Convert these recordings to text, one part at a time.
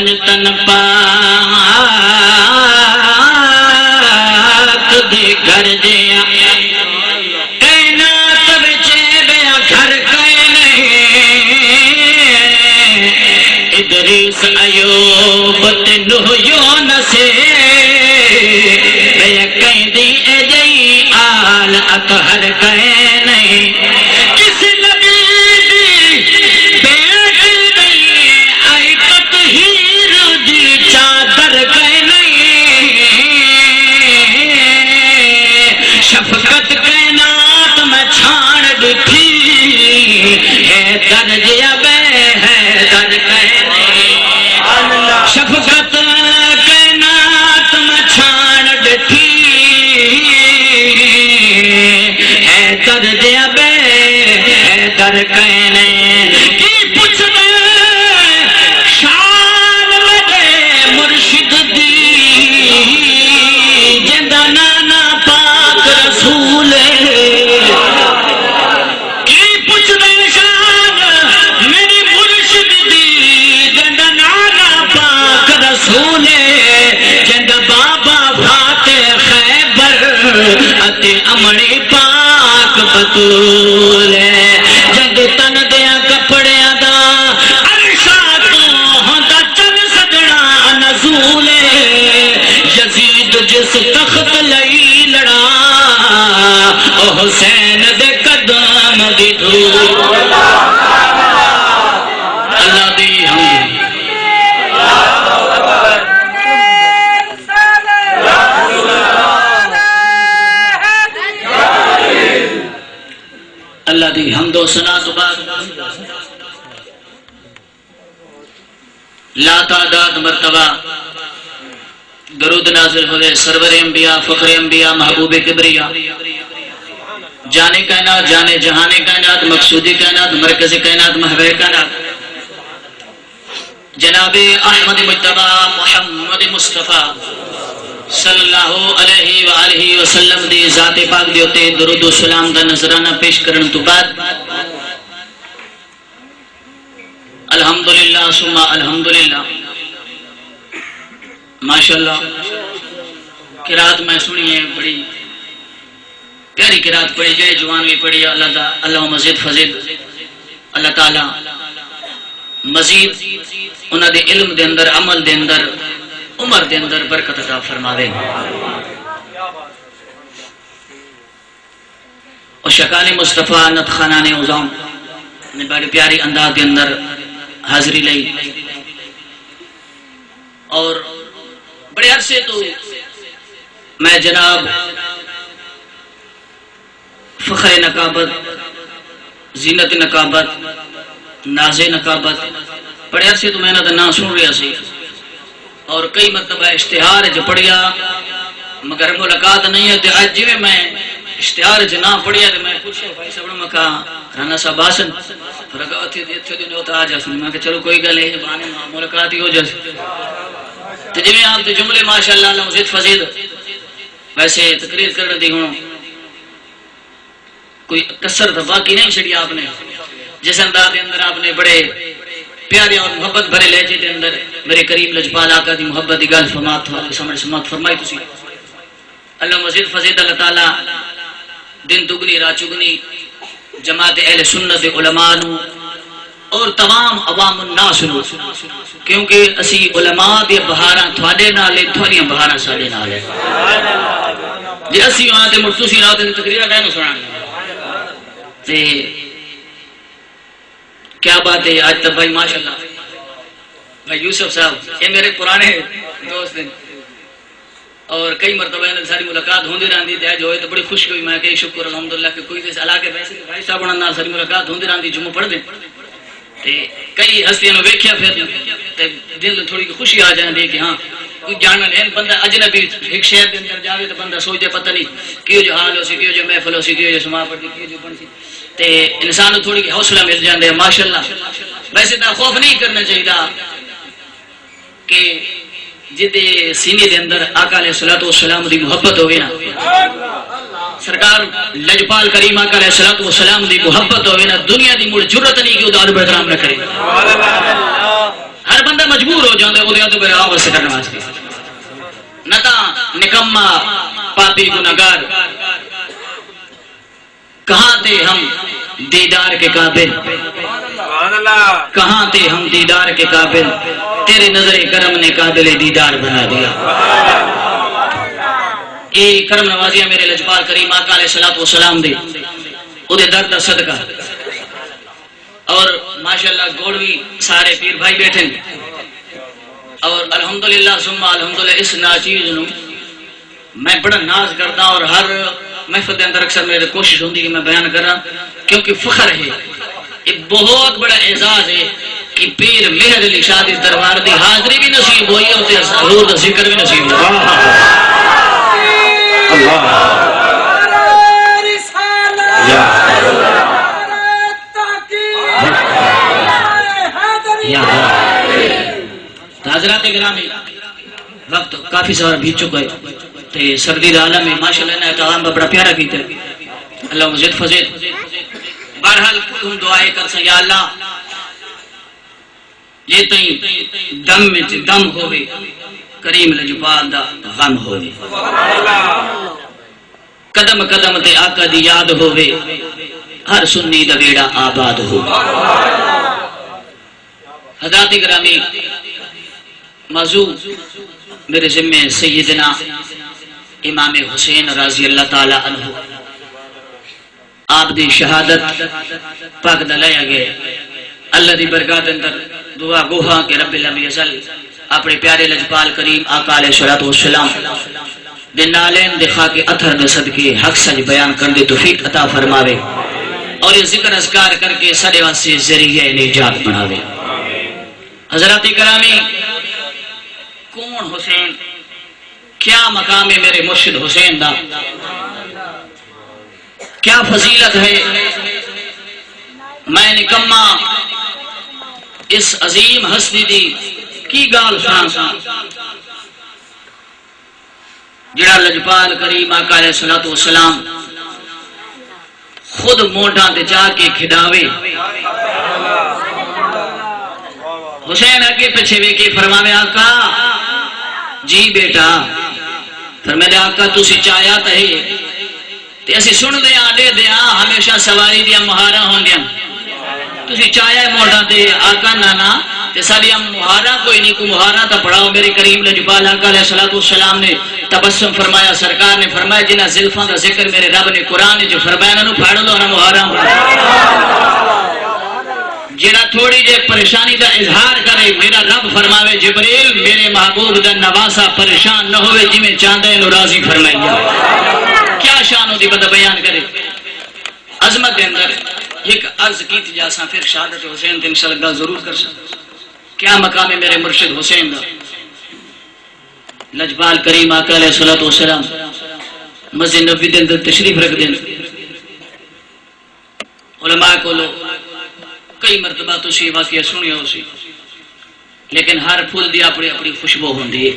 One تن پاک دے گھر دیا کائنات بچے بیا گھر کائے نہیں ادریس ایوب نوح یونس بیا کہیں دی اجئی آل اطہر کائے نہیں کس نبی دی بیٹھ نہیں آئی تطہیر دی چادر کائے نہیں شفقت کائنات میں چھاڑ دکھی ہے درج ابے ہے در کائے نہیں شفقت کائنات میں چھاڑ دکھی ہے درج ابے ہے در کائے نہیں کی پوچھ میں شان لگے مرشد دی جندہ نانا پاک رسول کی پوچھ میں شان میری مرشد دی جندہ نانا پاک رسول جندہ بابا فاتح خیبر اتے امڑی پاک بطول جند تن دیا کپڑیا دا عرشا تو ہوندا چل سجنا نزول یزید جس تخت لئی لڑا او حسین دے قدم دی دھول اللہ دی حمد اللہ دی حمد و ثنا تو بعد لا تعداد مرتبہ درود نازل ہوئے سرور انبیاء فخر انبیاء محبوب کبریا جانے کائنات جانے جہانے کائنات مقصودی کائنات مرکز کائنات محور کائنات جناب احمد مجتبی محمد مصطفیٰ صلی اللہ علیہ وآلہ وسلم دی ذات پاک دیوتے درود و سلام دا نظرانہ پیش کرن تو بعد الحمدللہ ثم الحمدللہ ماشاءاللہ قرات میں سنی ہے بڑی پیاری قرات پڑھی جائے جوان بھی پڑھی اللہ مزید فضید اللہ تعالی مزید انہاں دے علم دے اندر عمل دے اندر عمر دے اندر برکت عطا فرماوے اور شکال مصطفیٰ نت خانان عظام نے بڑی پیاری انداز دے اندر حاضری لئی اور بڑے عرصے تو میں جناب فخر نقابت زینت نقابت ناز نقابت بڑے عرصے تو میں نہ نام سن رہا سی اور کئی مرتبہ اشتہار جو پڑھیا مگر ملاقات نہیں ہے آج جی میں اشتہار جو نہ پڑھیا تو میں پوچھا بھائی صاحب میں کہا رانا صاحب آسن فرقات تھی دن ہوتا آ جا سن میں کہ چلو کوئی گل ہے بہانے ملاقات ہی ہو جائے تو جی میں آپ کے جملے ماشاءاللہ اللہ مزید فضید ویسے تقریر کرنے دی ہوں کوئی کسر دفعہ کی نہیں چھڑی آپ نے جس انداز کے اندر آپ نے بڑے پیارے اور محبت بھرے لہجے کے اندر میرے کریم لجپال آقا دی محبت دی گل فرمات سمجھ فرمائی تسی اللہ مزید فضید اللہ تعالی دن دگنی رات چگنی جماعت اہل سنت علماء نو اور تمام عوام الناس نو کیونکہ اسی علماء دی بہاراں تھوڑے نالے تھوڑیاں بہاراں ساڑے نالے جی اسی وہاں تے مرتوسی رات تے تقریرہ کہنے سنانے تے کیا بات ہے آج تک بھائی ماشاءاللہ بھائی یوسف صاحب یہ میرے پرانے دوست ہیں اور کئی مرتبہ ساری ملاقات ہوندی رہندی تے جو ہے تو بڑی خوش ہوئی میں کہ شکر الحمدللہ کہ کوئی اس علاقے ویسے بھائی صاحب نال ساری ملاقات ہوندی رہندی جمعہ پڑھ دیں تے کئی ہستیاں نو ویکھیا پھر تے دل تھوڑی خوشی آ جاندی کہ ہاں کوئی جانن ہے بندہ اجنبی ایک شہر دے اندر جاوے تو بندہ سوچدے پتہ نہیں کیوں جو حال ہو سی کیوں جو محفل ہو سی کیوں جو سما پڑھی کیوں جو بن سی تے انسان کو تھوڑی حوصلہ مل جاندے ماشاءاللہ ویسے تو خوف نہیں کرنا چاہیے کہ جدے سینے دے اندر آقا علیہ السلام دی محبت ہوگی نا سرکار لجپال کریم آقا علیہ السلام دی محبت ہوگی نا دنیا دی مڑ جرت نہیں کہ ادار بہترام نہ کرے ہر بندہ مجبور ہو جاندے وہ تو میرے آواز سے کرنے واسطے نہ تا نکما پاپی گناہگار کہاں تھے ہم دیدار کے قابل کہاں تھے ہم دیدار کے قابل تیرے نظر کرم نے قابل دیدار بنا دیا اے کرم نوازیاں میرے لجپال کریم آقا علیہ السلام دے او دے درد صدقہ اور ماشاءاللہ گوڑوی سارے پیر بھائی بیٹھیں اور الحمدللہ ثم الحمدللہ اس ناچیز نو میں بڑا ناز کرتا اور ہر محفل دے اندر اکثر میرے کوشش ہوندی کہ میں بیان کرنا کیونکہ فخر ہے ایک بہت بڑا اعزاز ہے کہ پیر مہر علی شاہ دی دربار دی حاضری بھی نصیب ہوئی اور حضور دا ذکر بھی نصیب ہوئی حضرات گرامی وقت کافی سارا بیت چکا ہے تے سردی دا عالم ہے ماشاءاللہ نے احترام بڑا پیارا کیتا ہے اللہ مزید فضیل بہرحال تم دعائیں کر سا یا اللہ یہ تئیں دم وچ دم ہوے کریم لجپال دا غم ہوے قدم قدم تے آقا دی یاد ہوے ہر سنی دا بیڑا آباد ہو حضرات گرامی موضوع میرے ذمہ سیدنا امام حسین رضی اللہ تعالی عنہ آپ دی شہادت پاک دلایا گئے اللہ دی برکات اندر دعا گوہاں کہ رب لم یزل اپنے پیارے لجپال کریم آقا علیہ السلام دے نالین دکھا کے اتھر دے صدقے حق سچ بیان کر دے توفیق عطا فرماوے اور یہ ذکر اذکار کر کے سڑے واسطے ذریعہ نجات بناوے حضرات گرامی کون حسین کیا مقام ہے میرے مرشد حسین دا کیا فضیلت ہے میں نکما اس عظیم ہستی دی کی گال سنا جڑا لجپال کریم آقا علیہ السلام خود موٹا دے جا کے کھداوے حسین آگے پیچھے وے کے فرماوے آقا جی بیٹا فرمایا آقا تو سچایا تہے تے اسی سن دے آڈے دے ہمیشہ سواری دیا مہارا ہوں گیا تو سچایا موٹا دے آقا نانا تے ساری مہارا کوئی نہیں کو مہارا تا پڑھاؤ میرے کریم لجپال آقا علیہ السلام نے تبسم فرمایا سرکار نے فرمایا جنہ زلفاں دا ذکر میرے رب نے قرآن جو فرمایا نو پھاڑ دو نا مہارا ہوں جڑا تھوڑی جے پریشانی دا اظہار کرے میرا رب فرماوے جبریل میرے محبوب دا نواسا پریشان نہ ہوئے جی میں چاندے نو راضی فرمائیا کیا شانو دی بدا بیان کرے عظمت دے اندر ایک عرض کیت جاسا پھر شہادت حسین تے انشاءاللہ ضرور کر سا کیا مقام ہے میرے مرشد حسین دا لجپال کریم آقا علیہ السلام مسجد نبوی دے اندر تشریف رکھ دیں علماء کو لو کئی مرتبہ تو سی واقعہ سنی ہو سی لیکن ہر پھول دی اپنی اپنی خوشبو ہوندی ہے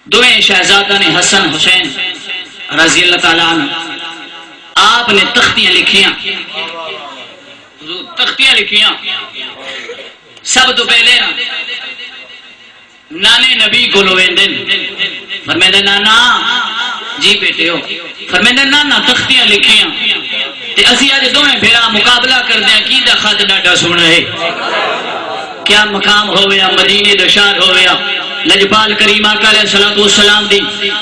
دویں شہزادہ نے حسن حسین رضی اللہ تعالیٰ عنہ آپ نے تختیاں لکھیاں تختیاں لکھیاں سب تو پہلے نانے نبی کو لوین دن فرمیدہ نانا جی بیٹے ہو فرمیدہ نانا تختیاں لکھیاں تے اسی آج دوئیں بھیرا مقابلہ کر دیں کی دا خط ڈاٹا سن رہے کیا مقام ہویا مدینی دشار ہویا لجپال کریم آقا علیہ السلام دی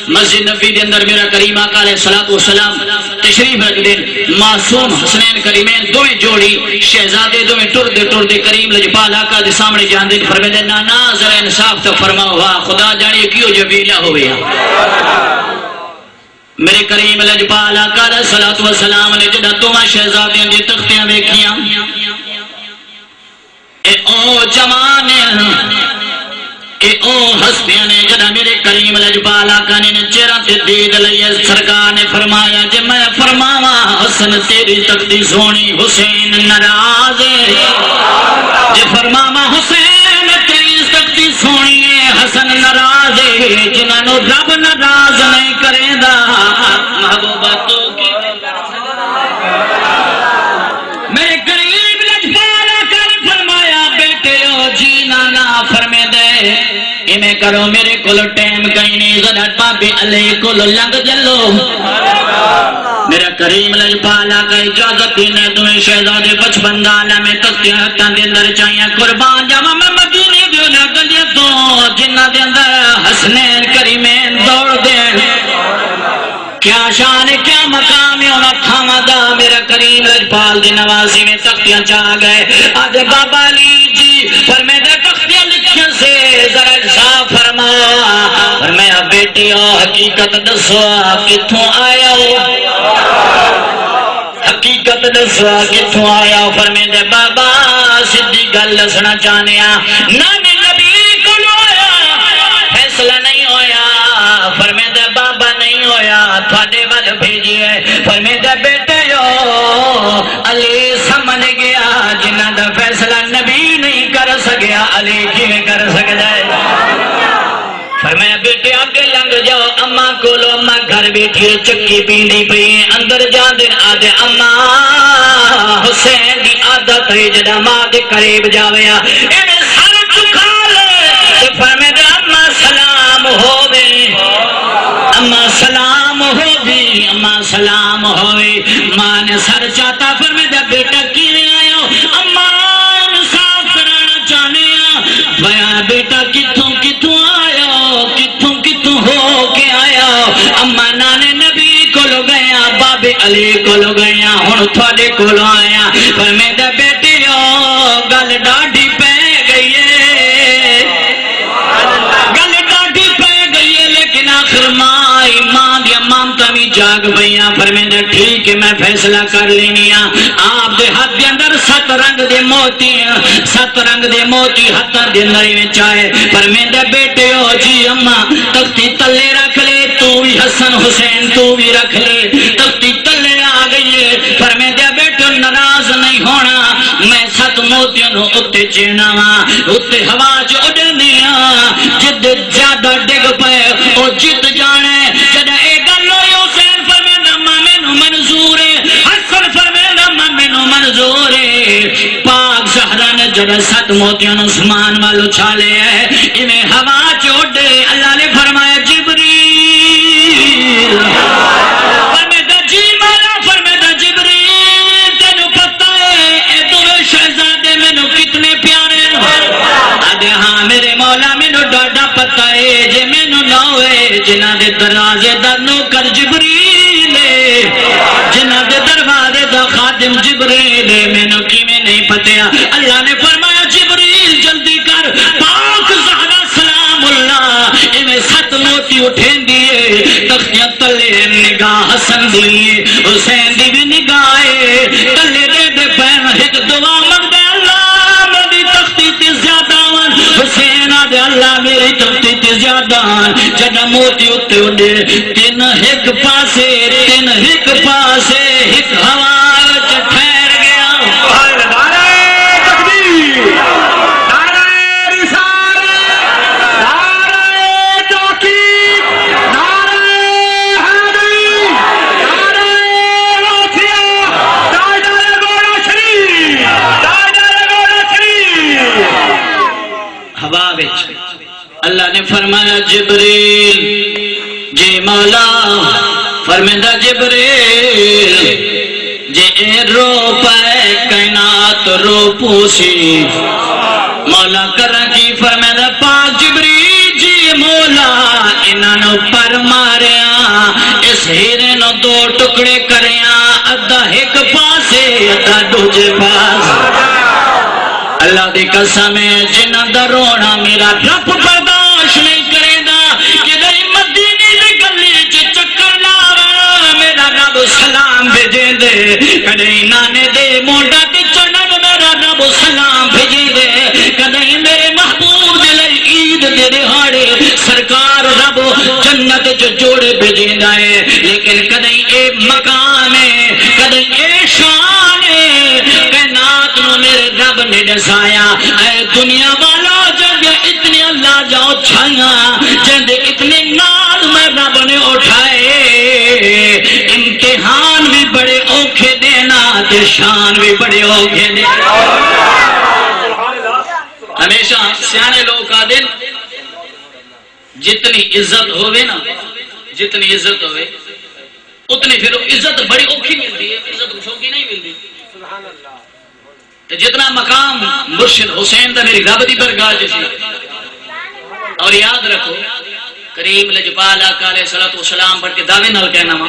مسجد نبی دے اندر میرا کریم آقا علیہ السلام تشریف رکھ دیں معصوم حسنین کریمین دوئیں جوڑی شہزادے دوئیں ٹر دے کریم لجپال آقا دے سامنے جان دے فرمائے دے نانا ذرا انصاف تو فرماؤ خدا جانے کیوں جبیلہ ہویا میرے کریم لجپال آقا علیہ السلام نے جدہ دوہاں شہزادیاں دی تختیاں بیکھیاں اے او جوانے اے او ہستیاں نے جدہ میرے کریم لجپال آقا نے چہرہ تے دید لئے سرکار نے فرمایا جے میں فرماوا حسن تیری تقدی سونی حسین ناراض جے فرماوا حسین تیری تقدی سونی حسن ناراض جنہاں نو رب ناراض نہیں کرے دا محبوبہ تو کی میرے قریب لجپال بابے علی کو لنگ جلو میرا کریم لجپالا کا اجازت دینے تمہیں شہزادے 55 دالا میں تختیاں ہتاں دے اندر چاہیاں قربان جاما میں مدینے دیونا گلیاں تو جنہ دے اندر حسنین کریمین دوڑ دین کیا شان ہے کیا مقام ہے انہاں تھاما دا میرا کریم لجپال دی نوازی میں تختیاں چاہ گئے آج بابا علی جی فرمے دے تختیاں لکھیں سے ذرا صاف فرما فرمایا بیٹی حقیقت دسو کتھوں آیا ہو حقیقت دسو کتھوں آیا ہو فرمے دے بابا سدھی گل دسنا چاہنے نانے نبی کو آیا فیصلہ نہیں ہویا فرمے دے بابا نہیں ہویا تھوڑے بل بھیجیے فرمے دے بیٹے علی سمجھ گیا جنہ دا فیصلہ نبی نہیں کر سکیا علی کیویں کر سکتا ہے فرمایا بیٹے آگے لنگ جاؤ اماں کولو اماں گھر بیٹھی چکی پیندی پئی اندر جان دن آدھے اماں حسین دی عادت ہے جڑا ماں دے قریب جاویا ایویں سر چکا لے فرمایا دے اماں سلام ہووے اماں سلام ہووی اماں سلام ہووی ماں نے سر چاہتا فرمایا دے بیٹا کیویں آیا اماں انصاف کرانا چاہنے بھیا بیٹا کتھوں کتھوں آیا کتھوں کتھوں ہو کے آیا اماں نانے نبی کو لو گیا بابے علی کو لو گیا ہن تھوڑے کو لو آیا پر میرے بیٹے گل ڈاڈی پہ گئی ہے گل ڈاڈی پہ گئی ہے لیکن آخر ماں دیا مامتا بھی جاگ پئیاں پر میرے ٹھیک ہے میں فیصلہ کر لینی آپ دے ہاتھ دے اندر 7 رنگ دے موتی 7 رنگ دے موتی ہاتھ دے اندر میں چاہے پر میرے بیٹے ہو جی اماں تختی تلے رکھ لے تو بھی حسن حسین تو بھی رکھ لے تختی تلے آ گئی ہے پر میرے بیٹے ناراض نہیں ہونا میں 7 موتیوں نو اتے چینا اتے ہوا چ اڈنیاں جد زیادہ ڈگ پے او جت جانے جد اے گل ہوئی حسین فرمیندہ ماں مینوں منظور ہے حسن فرمیندہ ماں مینوں منظور ہے پاک زہرا نے جب 7 موتیوں نو سمان والو چھالے ہے انہیں ہوا چ اڈے اللہ نے فرمایا جبریل فرمیندہ جی مولا فرمیندہ جبریل تینوں پتہ ہے اے دو شہزادے مینوں کتنے پیارے آدھے ہاں میرے مولا مینوں ڈاڈا پتہ ہے جے مینوں نہ ہوئے جنہ دے دروازے دا نوکر جبریل جنہ دے دروازے دا خادم جبریل مینوں کیویں نہیں پتیا اللہ نے فرمایا جبریل جلدی کر پاک زہرا سلام اللہ ایویں 7 موتی اٹھین دیے تختیاں تلے نگاہ حسن دی حسین دی بھی نگاہ تلے دے پین ایک دعا منگدے اللہ میری تختی تے زیادہ حسین آدھے اللہ میری تختی تے زیادہ جدہ موتی اتے اڈے 3 ایک پاسے 3 ایک پاسے ایک ہوا ٹھہر گیا نعرہ تکبیر نعرہ رسالت نعرہ تحقیق نعرہ حیدری نعرہ غوثیہ تاجدار گوڑا شریف تاجدار گوڑا شریف ہوا وچ اللہ نے فرمایا جبریل جی مولا فرمیندہ جبریل جے رو پائے کائنات رو پوسی مولا کرن کی فرمیندہ پاک جبریل جی مولا انہوں پر ماریا اس ہیرے نو 2 ٹکڑے کریاں ادھا ایک پاسے ادھا دوجے پاس اللہ دی قسم ہے جنہ دا رونا میرا رب برداشت نہیں کرے گا کہ دائی مدینے دے گلی چ چکر لاوا میرا رب سلام بھیجے دے کدی نانے دے مونڈا تے چنن میرا رب سلام بھیجے دے کدی میرے محبوب دے لئی عید دے دہاڑے سرکار رب جنت جو جوڑے بھیجے دے لیکن کدی اے مقام ہے کدی اے شان ہے کائنات نو میرے رب نے دسایا اے دنیا والا جب اتنے اللہ جاؤ چھائیاں جب اتنے نال میں رب نے اٹھائے امتحان بھی بڑے اوکھے دینا تے شان بھی بڑے اوکھے دینا ہمیشہ سیانے لوگ کا دل جتنی عزت ہوئے نا جتنی عزت ہوئے اتنی پھر عزت بڑی اوکھی ملتی ہے، عزت سوکھی نہیں ملتی. جتنا مقام مرشد حسین دا میری رب دی برگاہ جسی. اور یاد رکھو کریم لجپال آقا علیہ السلام پڑھ کے دعوے نال کہنا وا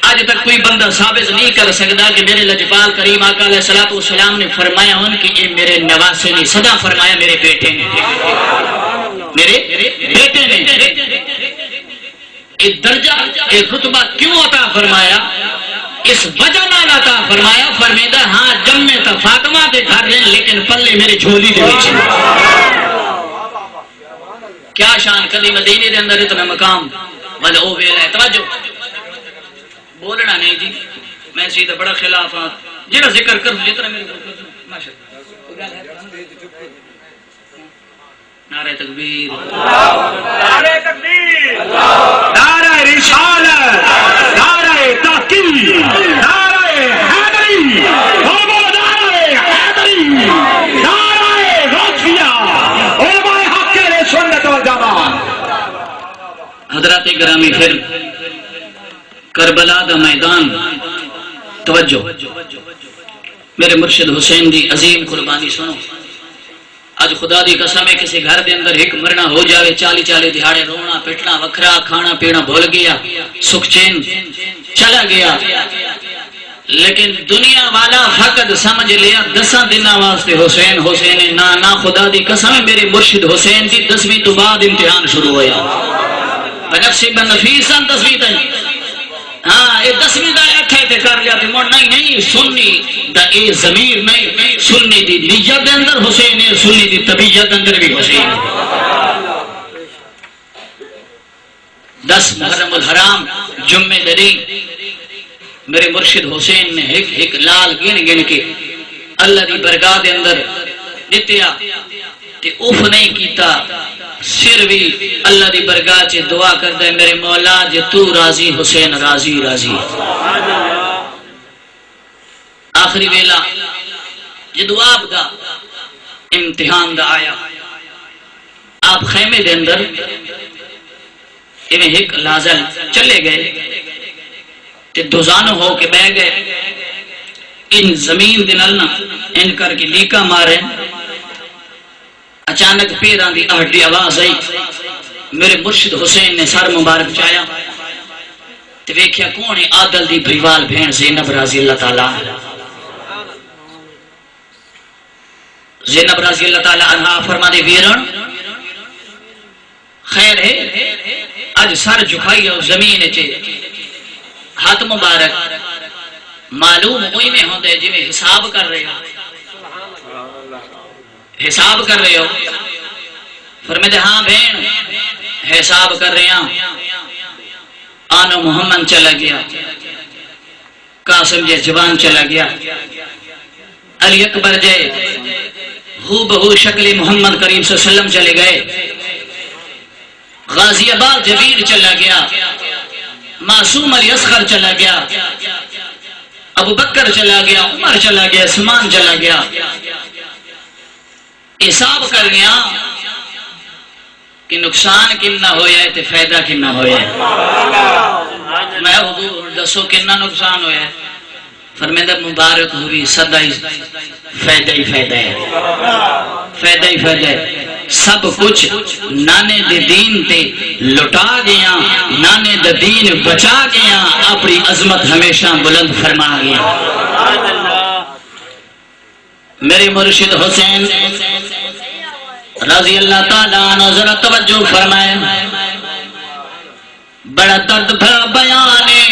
آج تک کوئی بندہ ثابت نہیں کر سکتا کہ میرے لجپال کریم آقا علیہ السلام نے فرمایا ان کہ یہ میرے نواسے نے، صدا فرمایا میرے بیٹے نے، میرے بیٹے نے. یہ درجہ یہ رتبہ کیوں عطا فرمایا؟ اس وجہ نال عطا فرمایا. فرمیدہ ہاں جمے تا فاطمہ دے گھر رہن لیکن پلے میرے جھولی دے وچ. کیا شان کلی مدینے دے اندر اتنا مقام والا او ویلا ہے. توجہ بولنا نہیں جی، میں سیدھا بڑا خلاف ہاں جڑا ذکر کر جتنا میرے کو ماشاءاللہ. نعرہ تکبیر، نعرہ تکبیر، نعرہ رسالت، نعرہ تحقیق، نعرہ حیدری، نعرہ حیدری، نعرہ غوثیہ، علماء حق اہل سنت والجماعت. حضرات گرامی پھر کربلا دا میدان. توجہ میرے مرشد حسین دی عظیم قربانی سنو. آج خدا دی قسم ہے کسی گھر دے اندر ایک مرنا ہو جاوے 40 دہاڑے رونا پٹنا وکھرا کھانا پینا بھول گیا سکھ چین چلا گیا، لیکن دنیا والا فقط سمجھ لیا 10 دنوں واسطے حسین حسین. نہ خدا دی قسم ہے میرے مرشد حسین دی 10ویں تو بعد امتحان شروع ہویا. بنفسی بنفیساً 10ویں تک ہاں یہ 10ویں دا اٹھے تے کر لیا تے مڑ نہیں سنی دا اے ضمیر نہیں. سنی دی نیت دے اندر حسین ہے، سنی دی طبیعت اندر بھی حسین. 10 محرم الحرام جمعے دری میرے مرشد حسین نے ایک لال گن کے اللہ دی برگاہ دے اندر دتیا تے اوف نہیں کیتا. سر بھی اللہ دی برگاہ چے دعا کردا ہے میرے مولا جے تو راضی حسین راضی راضی. آخری ویلا جدو آپ دا امتحان دا آیا آپ خیمے دے اندر ایویں ایک لازل چلے گئے تے دوزانو ہو کے بہ گئے. ان زمین دے نال نا ان کر کے لیکا مارے. اچانک پیران دی آہٹی آواز آئی. میرے مرشد حسین نے سر مبارک چایا تے ویکھیا کون ہے؟ عادل دی بھیوال بہن زینب رضی اللہ تعالی زینب رضی اللہ تعالی عنہ فرما دے ویرن خیر ہے اج سر جھکائی اور زمین چے ہاتھ مبارک معلوم ہوئی میں ہوندے جی میں حساب کر رہے ہو حساب کر رہے ہو. فرمائے ہاں بہن حساب کر رہے ہیں. آنو محمد چلا گیا، قاسم جے جوان چلا گیا، علی اکبر جے ہو بہو شکل محمد کریم صلی اللہ علیہ وسلم چلے گئے، غازی آباد جبیر چلا گیا، معصوم علی اصغر چلا گیا، ابو بکر چلا گیا، عمر چلا گیا، عثمان چلا گیا. حساب کر گیا کہ نقصان کنا ہویا ہے تے فائدہ کنا ہویا ہے. میں حضور دسو کنا نقصان ہویا ہے؟ فرمیدہ مبارک ہوئی صدا ہی فائدہ ہی فائدہ ہے، فائدہ ہی فائدہ ہے. سب کچھ نانے دے دین تے لٹا گیا، نانے دے دین بچا گیا، اپنی عظمت ہمیشہ بلند فرما گیا. میرے مرشد حسین رضی اللہ تعالیٰ عنہ ذرا توجہ فرمائے. بڑا درد بھرا بیان ہے،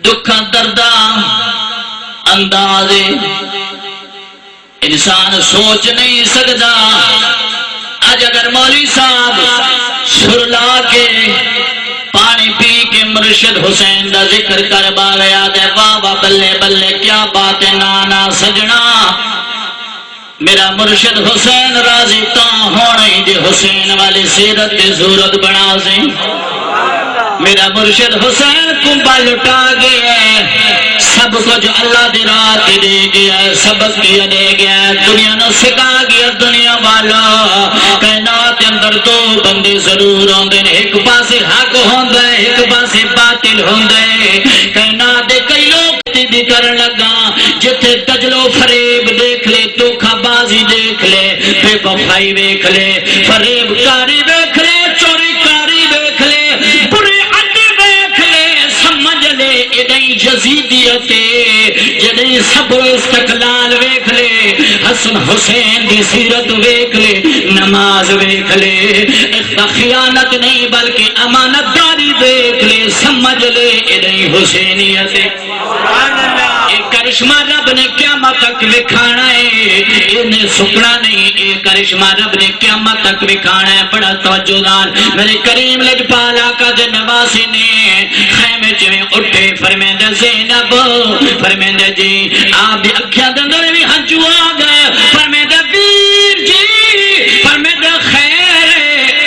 دکھا دردہ انداز انسان سوچ نہیں سکتا. آج اگر مولوی صاحب سرلا کے پانی پی کے مرشد حسین دا ذکر کر باغ یاد ہے، واہ واہ بلے بلے کیا بات ہے نانا سجنا. میرا مرشد حسین راضی تاں ہونے جے حسین والی سیرت تے صورت بنا سے. میرا مرشد حسین کنبا لٹا گیا ہے، سب کچھ اللہ دی راہ دے گیا ہے، سبق کیا دے گیا ہے، دنیا نو سکھا گیا. دنیا والا کائنات اندر دو بندے ضرور ہوندے نے، ایک پاسے حق ہوندا ہے ایک پاسے باطل ہوندا ہے۔ کہنا دے کئی لوگ دی کرن لگا جتھے دجل و فریب دیکھ لے، دھوکھا بازی دیکھ لے، بے وفائی دیکھ لے، فریب کاری دیکھ لے، چوری کاری دیکھ لے، برے عادی دیکھ لے، سمجھ لے ادھیں یزیدیت جدیں صبر و استقلال دیکھ لے، حسن حسین دی سیرت دیکھ لے، نماز دیکھ لے، خیانت نہیں بلکہ امانت داری دیکھ لے، سمجھ لے ادھیں حسینیت۔ ایک کرشمہ رب نے قیامت تک دکھانا ہے، انہیں سکنا نہیں، ایک کرشمہ رب نے قیامت تک دکھانا ہے۔ بڑا توجہ دار میرے کریم لجپال آقا دے نواسی نے خیمے میں اٹھے، فرمیندہ زینب، فرمیندہ جی آپ بھی اکھیاں دندر بھی ہنچو آ گئے، فرمیندہ ویر جی، فرمیندہ خیر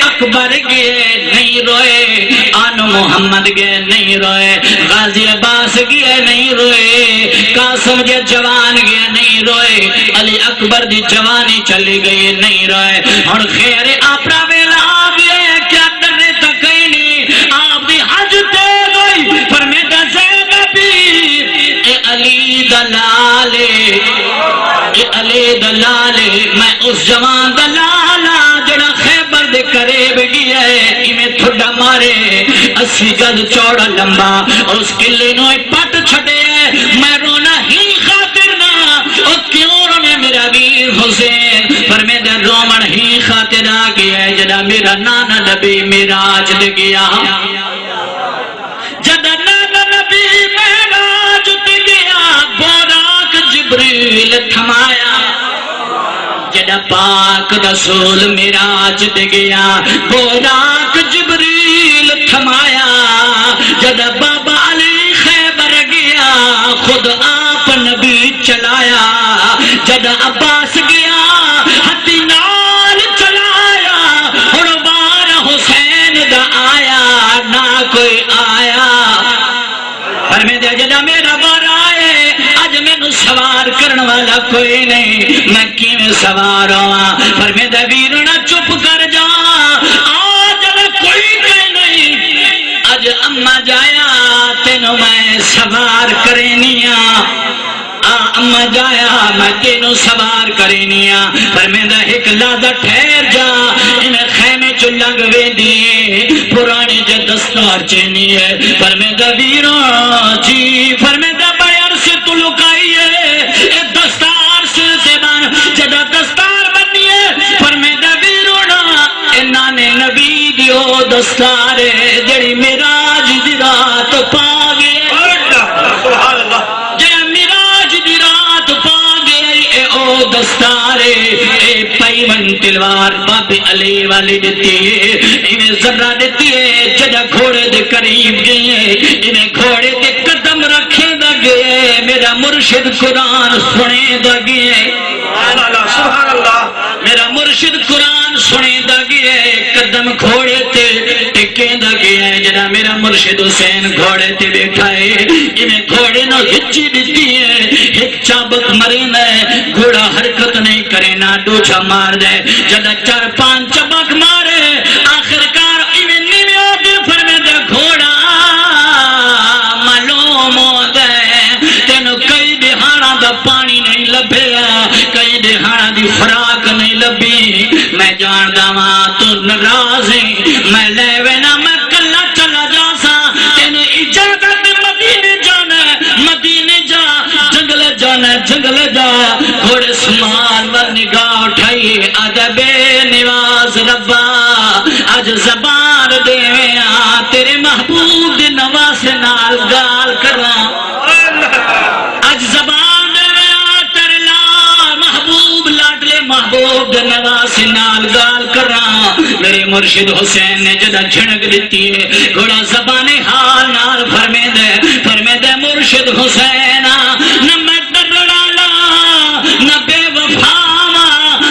اکبر گئے نہیں روئے، آن محمد گئے نہیں روئے، غازی عباس گئے نہیں روئے، قاسم کے جوان گئے نہیں روئے، علی اکبر دی جوانی چلی گئی نہیں روئے، اور خیر اپنا ویلا آ گئے، کیا ڈرنے تک گئی نہیں، آپ دی حج دے گئی، فرمیدہ زینبی اے علی دلالے، اے علی دلالے، میں اس جوان دلالا جڑا خیبر دے قریب گیا ہے، انہیں تھوڑا مارے 80 گز چوڑا لمبا، اس قلعے نو پٹ چھڑے ہے، میں رونا ہی خاطر نہ، او کیوں رونے میرا ویر حسین، فرمیدہ رومن ہی خاطر آ گیا ہے، جدا میرا نانا نبی میراج دے گیا، جدا نانا نبی میراج دے گیا، بوراک جبریل تھمایا، جدا پاک رسول میراج دے گیا، بوراک جبریل تھمایا، جدا بابا علی خیبر گیا، خود آپ نبی چلایا، جدا عباس گیا ہتھی نال چلایا، اور بار حسین دا آیا نہ کوئی آیا، فرمیدہ جدا میرا بار آئے اج میں سوار کرن والا کوئی نہیں، میں کیویں سوار ہوا، فرمیدہ ویرنا چپ کر جا، آج کوئی نہیں، اج اما جایا تینوں میں سوار کرینیا، اما جایا میں تینوں سوار کرینیا، فرمیدہ ایک لحظہ ٹھہر جا، انہیں خیمے چو لنگ وے دیئے، پرانی جا دستار چینی ہے، فرمیدہ ویروں جی، فرمیدہ بڑے عرصے تو لکائیے، اے دستار سے بن جدا دستار بنیے، فرمیدہ ویرونا اے نانے نبی دیو دستار ہے، جڑی میراج دی رات پا گئے، جڑی میراج دی رات پا گئے، اے او دستار ہے، اے پیمن تلوار باب علی والی دیتی ہے، انہیں ذرہ دیتی ہے، جدا گھوڑے دے قریب گئے، انہیں گھوڑے دے قدم رکھے دا گئے، میرا مرشد قرآن سنے دا گئے، سبحان اللہ، میرا مرشد قرآن سنے دا گئے، قدم گھوڑے تے ٹکے دا گئے، جدا میرا مرشد حسین گھوڑے تے بیٹھا ہے، انہیں گھوڑے نو ہچی دیتی ہے، ایک چابک مرین ہے، گھوڑا حرکت نہیں کرے نہ ڈوچا مار دے، جدا 4-5 چبک مارے، آخرکار ایویں نیویں ہو کے فرمیدہ گھوڑا معلوم ہو دے، تینوں کئی دہاڑا دا پانی نہیں لبھے، کئی دہاڑا دی خوراک نہیں لبھی، میں جاندہ ماں تو ناراض ہے، میں لے وینا میں کلا چلا جا سا، تینوں اجازت مدینے جانا ہے، مدینے جا، جنگل جانا ہے، جنگل جا، گھوڑے سمان ور نگاہ اٹھائی، ادب نواز ربا اج زبان دیویاں تیرے محبوب دے نواز نال گال کراں، اج زبان دیویاں تیرے لال محبوب لاڈلے محبوب دے نواز نال گال کراں، میرے مرشد حسین نے جدا جھنک دیتی ہے، گھوڑا زبان حال نال فرمیدے مرشد حسین نہ میں ڈرڑالا نہ بے وفاما،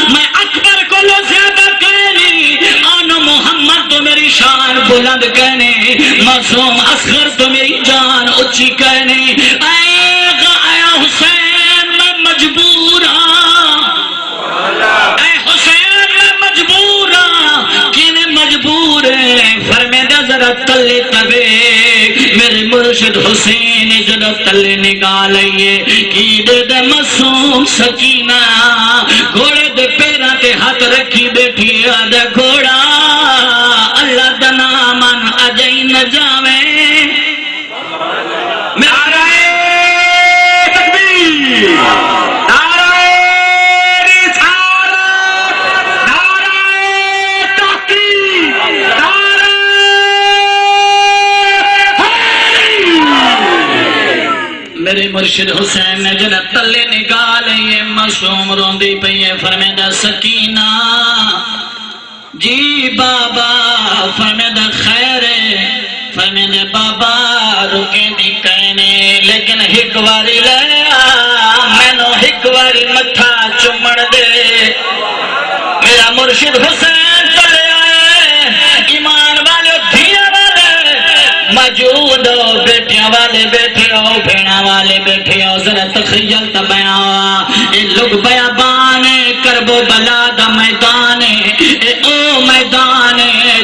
میں اکبر کو لو زیادہ کہنی، آن محمد تو میری شان بلند کہنے، معصوم اصغر تو میری جان اچھی کہنے، اے حسین میں مجبور ہاں، اے حسین میں مجبور ہاں، کیوں ذرا تلے تبے میرے مرشد حسین جدو تلے نگاہ لئیے کی دے دے معصوم سکینہ گھوڑے دے پیرا تے ہاتھ رکھی بیٹھی آدھے گھوڑا اللہ دنا من اجائی نہ جاویں نعرہ تکبیر نعرہ رسالت نعرہ تحقیق نعرہ میرے مرشد حسین نے جنہ تلے نگاہ لئیے معصوم روندی پئیے فرمیدہ سکینہ جی بابا فرمیدہ خیر فرمیدہ بابا رکیں دی کہنے لیکن ہکواری لیا میں نو ہکواری متھا چمڑ دے میرا مرشد حسین چلے آئے ایمان والے دھیا والے موجود ہو بیٹیاں والے بیٹھے ہو بھیڑا والے بیٹھے ہو ذرا تخیل تبیاں اے لوگ بیابان کرب و بلا دا میدان اے او میدان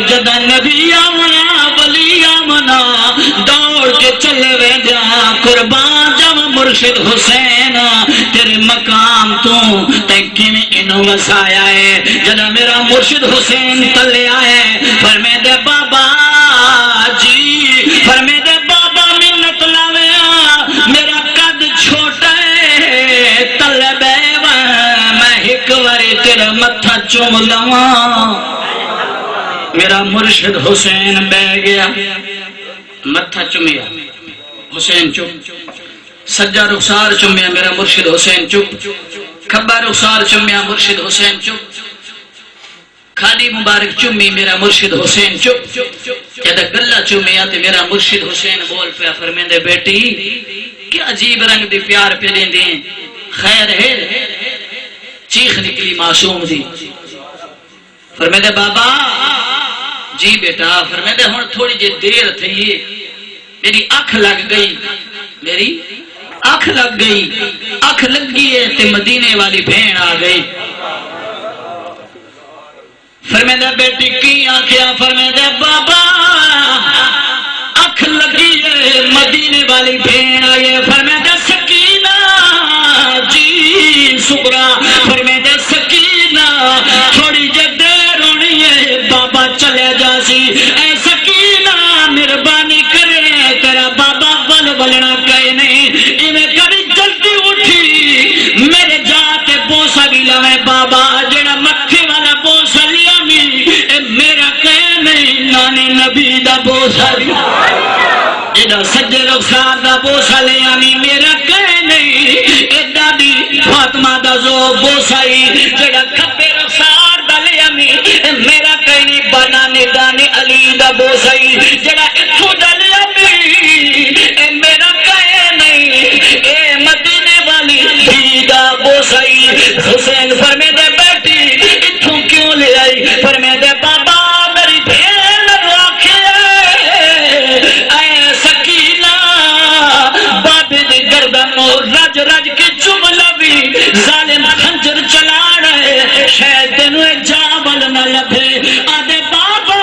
جدہ نبی آمنا ولی آمنا دوڑ کے چلے وے جا قربان جب مرشد حسین تیرے مقام تو تکی میں انہوں وسایا ہے جدہ میرا مرشد حسین تلے آئے فرمے دے بابا جی فرمے دے بابا منت لاویا میرا قد چھوٹا ہے تلے بے میں ایک واری تیرا متھا چوم لواں میرا مرشد حسین بہ گیا متھا چومیا حسین چپ سجا رخسار چومیا میرا مرشد حسین چپ کھبا رخسار چومیا مرشد حسین چپ کھالی مبارک چومی میرا مرشد حسین چپ جدہ گلہ چومیا تے میرا مرشد حسین بول پہ فرمیندے بیٹی کیا عجیب رنگ دی پیار پہ دیں دیں خیر ہے چیخ نکلی معصوم دی فرمیندے بابا جی بیٹا فرمیندے ہون تھوڑی جے دیر تھی میری آنکھ لگ گئی میری آنکھ لگ گئی آنکھ لگ گئی ہے تے مدینے والی بھین آ گئی فرمیندے بیٹی کی آنکھیا فرمیندے بابا آنکھ لگی ہے مدینے والی بھین آئی ہے فرمیندے سکینہ جی سکرا فرمیندے سکینہ تھوڑی جے دیر ہونی ہے بابا چلے جاسی اے سکینہ مہربانی کرے تیرا بابا بل بلنا کہے نہیں انہیں کبھی جلدی اٹھی میرے جاتے بوسا بھی لوے بابا جڑا مکھی والا بوسا لیا اے میرا کہے نہیں نانی نبی دا بوسا لیا جڑا سجے رخسار دا بوسا لیا میرا کہے نہیں اے دادی فاطمہ دا زو بوسائی جڑا کھپے رخسار دا لیا میرا کہے نہیں بنانے دانی علی دا بوسائی جڑا اتھو دا لیا اے میرا کہے نہیں اے مدینے والی بھی دا بوسائی حسین فرمے دے بیٹی اتھوں کیوں لے آئی فرمے دے بابا میری بھین راکھے اے سکینہ بابے دے گردن رج رج کے چملا بھی ظالم خنجر چلا رہے شاید تینوں جابل نہ لبھے آدھے بابا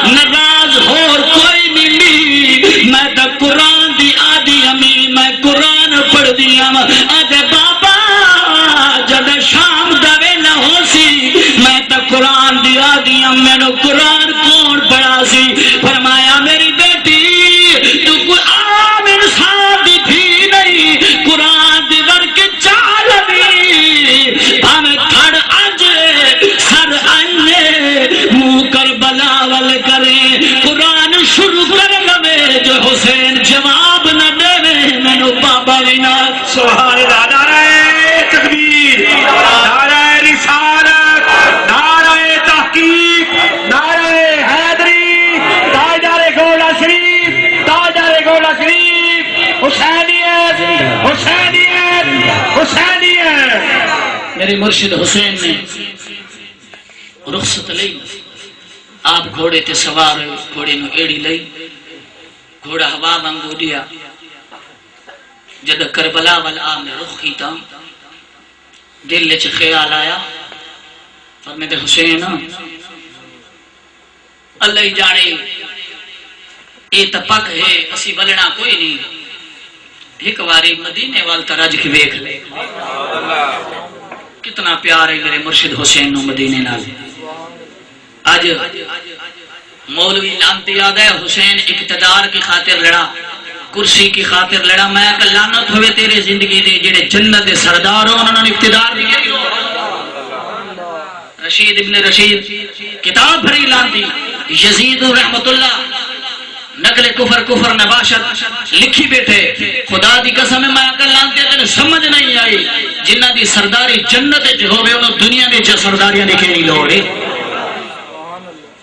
ناراض ہور کوئی نہیں میں تو قرآن دی آدھی امی میں قرآن پڑھ دیا آدھے بابا جب شام دوے نہ ہو سی میں تو قرآن دیا دیا میرے قرآن کون پڑھا سی فرمایا میری بیٹی تو کوئی عام انسان دی تھی نہیں قرآن دی ور کے چال بھی ہمیں تھڑ آج سر آئیے منہ کر بلاول کرے قرآن شروع کر لوے جو حسین جواب نہ دے میں بابا لینا سبحان اللہ نعرہ تکبیر نعرہ رسالت نعرہ تحقیق نعرہ حیدری تاجدار گوڑا شریف تاجدار گوڑا شریف حسینیت حسینیت حسینیت میرے مرشد حسین نے رخصت لئی آپ گھوڑے تے سوار ہوئے گھوڑے نو ایڑی لئی گھوڑا ہوا وانگو دیا جد کربلا والا میں رخ کیتا دل لچ خیال آیا فرمیدے حسین اللہ ہی جانے یہ تو پک ہے اسی بلنا کوئی نہیں ایک باری مدینے وال ترج کے دیکھ لے کتنا پیار ہے میرے مرشد حسین نو مدینے نال آج مولوی لانتی یاد ہے حسین اقتدار کی خاطر لڑا کرسی کی خاطر لڑا میں کہ لعنت ہوئے تیرے زندگی دے جڑے جنت دے سردار ہو انہوں نے اقتدار دی گئی رشید ابن رشید کتاب بھری لانتی یزید رحمت اللہ نقل کفر نباشت لکھی بیٹھے خدا دی قسم میں کہ لانتی تینے سمجھ نہیں آئی جنہ دی سرداری جنت جو ہوئے انہوں دنیا میں جو سرداریاں لکھے نہیں لوڑے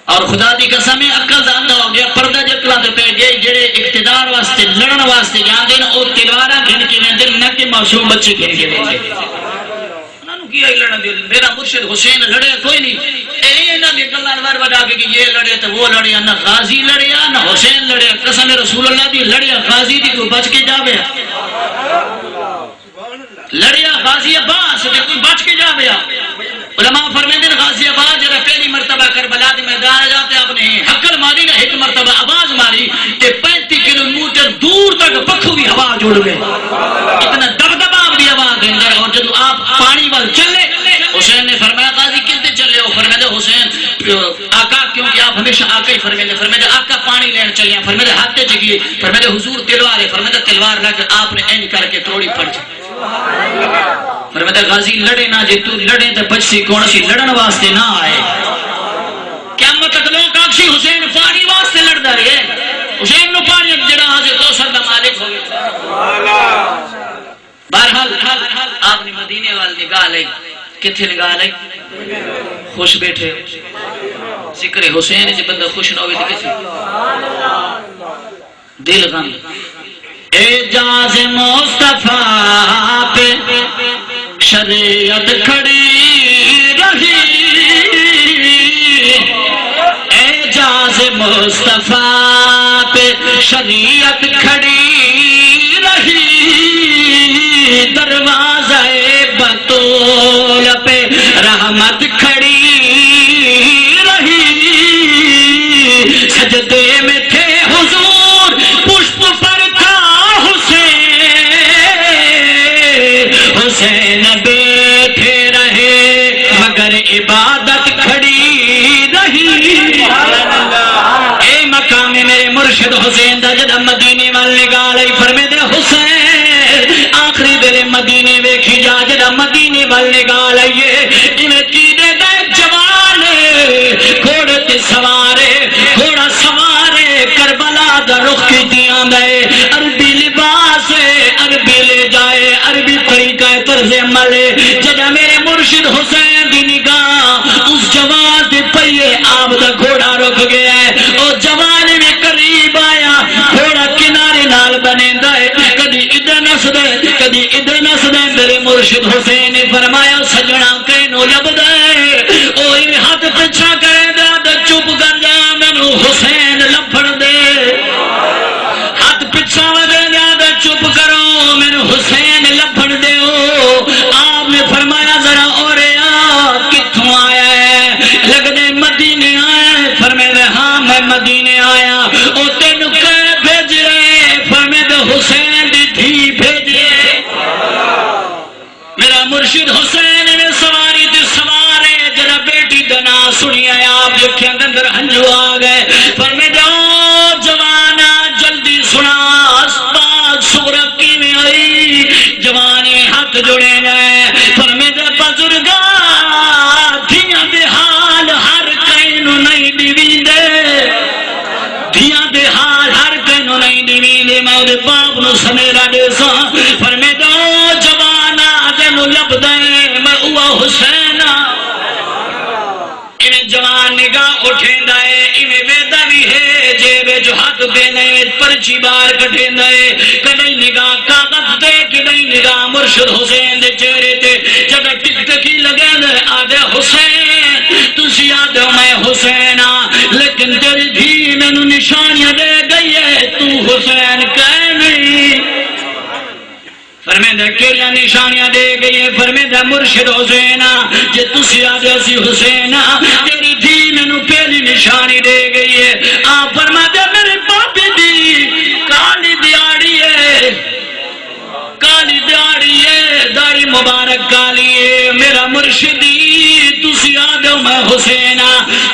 اور خدا دی قسم عقل دا اندھا ہو گیا پردہ جتلا دے پہ گئے جڑے اقتدار واسطے لڑن واسطے جان دین او تلوارہ گھن کے دین دن نہ کہ معصوم بچے گھن کے دین دین انہوں کیا ہی لڑن دے میرا مرشد حسین لڑے کوئی نہیں اینا بھی گلان وار بڑا کہ یہ لڑے تو وہ لڑے نہ غازی لڑے نہ حسین لڑے قسم رسول اللہ دی لڑے غازی دی تو بچ کے جاوے لڑے غازی عباس دے کوئی بچ کے جاوے علماء فرمیندے غازی عباس جرا پہلی مرتبہ کربلا دے میدان جاتے اپنے حقل ماری نہ ایک مرتبہ آواز ماری کہ 35 کلومیٹر دور تک پکھو بھی آواز اڑ گئے اتنا دبدبا بھی آواز دے اندر اور جب آپ پانی وال چلے حسین نے فرمایا غازی کتنے چلے ہو فرمیندے حسین آقا کیونکہ آپ ہمیشہ آقا ہی فرمیندے آقا پانی لین چلے فرمیندے ہاتھے چکیے فرمیندے حضور تلوار ہے فرمیندے تلوار لے کر آپ نے اینج کر کے توڑی پڑ جائے فرمیندے غازی لڑے نہ جے تو لڑے تو بچ سی کون سی لڑن واسطے نہ آئے قیامت تک لوگ آکشی حسین پانی واسطے لڑدا رہے حسین نو پانی جڑا حضرت کوثر دا مالک ہوئے بہرحال آپ نے مدینے وال نگاہ لئی کتھے نگاہ لئی خوش بیٹھے ذکر حسین جی بندہ خوش نہ ہوئے تو کتھے دل غم اعجاز مصطفیٰ پہ شریعت کھڑی رہی اعجاز مصطفیٰ پہ شریعت کھڑی رہی دروازہ بطول پہ رحمت کھڑی رہی سجدے میں تھے حضور پشت پر تھا حسین بیٹھے رہے مگر عبادت کھڑی رہی اے مقام میرے مرشد حسین دا جدہ مدینے وال نگاہ لئی فرمیدے حسین آخری دل مدینے ویکھی جا جدہ مدینے وال نگاہ لئیے انہیں کی دے دے جوان گھوڑے تے سوارے گھوڑا سوارے کربلا دا رخ کی دیاں دے عربی لباس عربی لے جائے عربی طریقہ طرز عمل جدہ میرے مرشد حسین دی نگاہ اس جوان دے پہیے آپ دا گھوڑا رکھ گیا ہے اور جوان میں قریب آیا گھوڑا کنارے نال بنے دائے کدی ادھر نس دے کدی ادھر نس دے میرے مرشد حسین نے فرمایا سجنا کینو لب دے اوہ ہاتھ پچھا کرے دا چپ کر جا مینو حسین لپڑ دے ہاتھ پچھا دے دا چپ کرو مینو حسین لپڑ دے آپ نے فرمایا ذرا اوریا کتھوں آیا ہے لگ دے مدینے آیا ہے فرمائے ہاں میں مدینے آیا او تینو کہ بھیج رہے فرمائے حسین دی دھی بھیج رہے میرا مرشد حسین میں سواری تے سوارے جرا بیٹی دنا سنی آیا آپ جکھیاں گندر ہنجو آ گئے فرمائے او جوانا جلدی سنا اسباد سغرقی میں آئی جوانی ہاتھ جڑے گئے فرمائے بزرگا دھیاں دے حال ہر کینو نہیں دیوین دے دھیاں دے حال ہر کینو نہیں دیوین دے میں دے باپ نو سمیرا دے سا فرمائے جوانا دینو لب دے میں اوہ حسینہ انہیں جوان نگاہ اٹھیں دائے انہیں ویدہ بھی ہے جیبے جو ہاتھ دینے پرچی بار کٹھیں دائے کدھائی نگاہ کاغذ دے کدھائی نگاہ مرشد حسین دے چہرے تے جب ٹک ٹکی لگے دے آدھے حسین تسی آدھے میں حسینہ لیکن تیری بھی میں نو نشانیاں دے گئی ہے تو حسین کہہ نہیں فرمیدہ کیلیا نشانیاں دے گئی ہے فرمیدہ مرشد حسینہ جے تسی آدھے اسی حسینہ تیری دھی مینوں پہلی نشانی دے گئی ہے. آپ فرماتے میرے بابے دی کالی دیاڑی ہے، کالی دیاڑی ہے، داڑھی مبارک کالی ہے. میرا مرشدی تسی آدھو میں حسین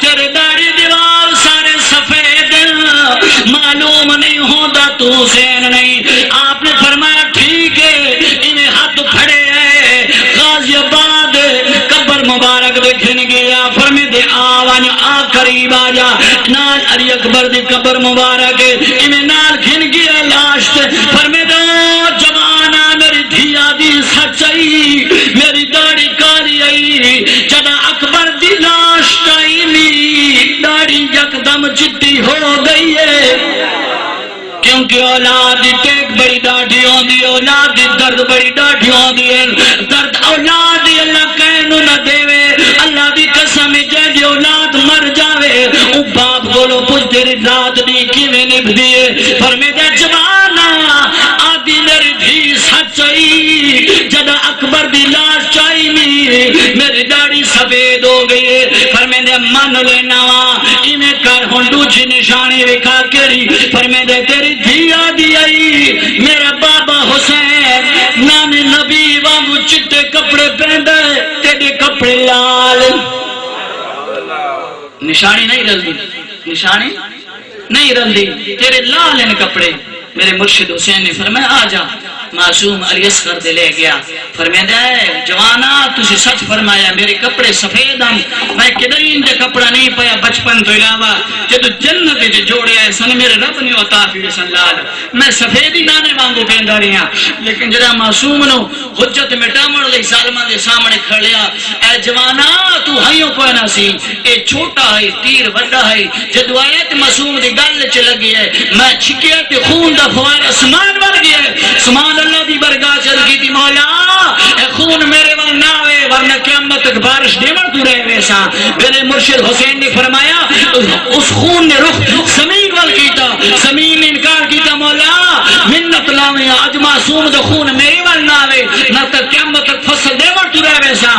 تیرے داڑھی دیوال سارے سفید معلوم نہیں ہوتا تو حسین نہیں. آپ نے فرمایا ٹھیک ہے. انہیں ہاتھ پھڑے ہے غازی آباد قبر مبارک دیکھنے گیا. فرمے دے آوان آ قریب آ جا نال علی اکبر دی قبر مبارک انہیں نال کھن گیا لاش. فرمے دے جوانا میری دھیا دی سچائی میری داڑھی کالی آئی. جدا اکبر دی لاش ٹائمی داڑھی یکدم چٹی ہو گئی ہے. کیونکہ اولاد دی ٹیک بڑی ڈاٹھی ہوندی، اولاد دی درد بڑی ڈاٹھی ہوندی ہے. درد اولاد دی اللہ کہنو نہ دیوے. اللہ دی قسم جے دی اولاد مر جاوے او باپ بولو پوچھ تیری رات دی کیویں نبھ دیے. فرمیدے جوانا آدھی میری دھی سچائی جدا اکبر دی لاش چائی نہیں میری داڑھی سفید ہو گئی. فرمیدے من لینا انہیں کر ہنڈو چی نشانی وکھا کری. فرمیدے تیری دھیا دی آئی میرا بابا حسین نام نبی وانگو چٹے کپڑے پہندے تیرے کپڑے لال. نشانی نہیں رل دی، نشانی نہیں رل دی، تیرے لال ان کپڑے. میرے مرشد حسین نے فرمایا آ جا. معصوم علی اصغر دے لے گیا. فرمیدہ ہے جوانا تسی سچ فرمایا میرے کپڑے سفید ہیں. میں کدرین دے کپڑا نہیں پایا بچپن تو علاوہ جدو جنت دے جوڑے آئے سن میرے رب نے عطا فی رسن لال میں سفیدی نانے وانگو پہندا رہا. لیکن جدا معصوم نو حجت مٹامن لئی سالمان دے سامنے کھڑیا. اے جوانا تو ہائیوں پہنا سی اے چھوٹا ہے تیر بڑا ہے. جدو آیت معصوم دی گل چ لگی ہے میں چھکیا تے خون دا فوار اسمان بن گیا. سبحان اللہ دی برگاہ چل کی تھی مولا اے خون میرے وال نہ ہوئے ورنہ قیامت تک بارش دیمن تو رہے ویسا. میرے مرشد حسین نے فرمایا اس خون نے رخ زمین وال کیتا. زمین نے انکار کیتا مولا منت لاویں اج معصوم دا خون میرے وال نہ ہوئے نہ تک قیامت تک فصل دیمن تو رہے ویسا.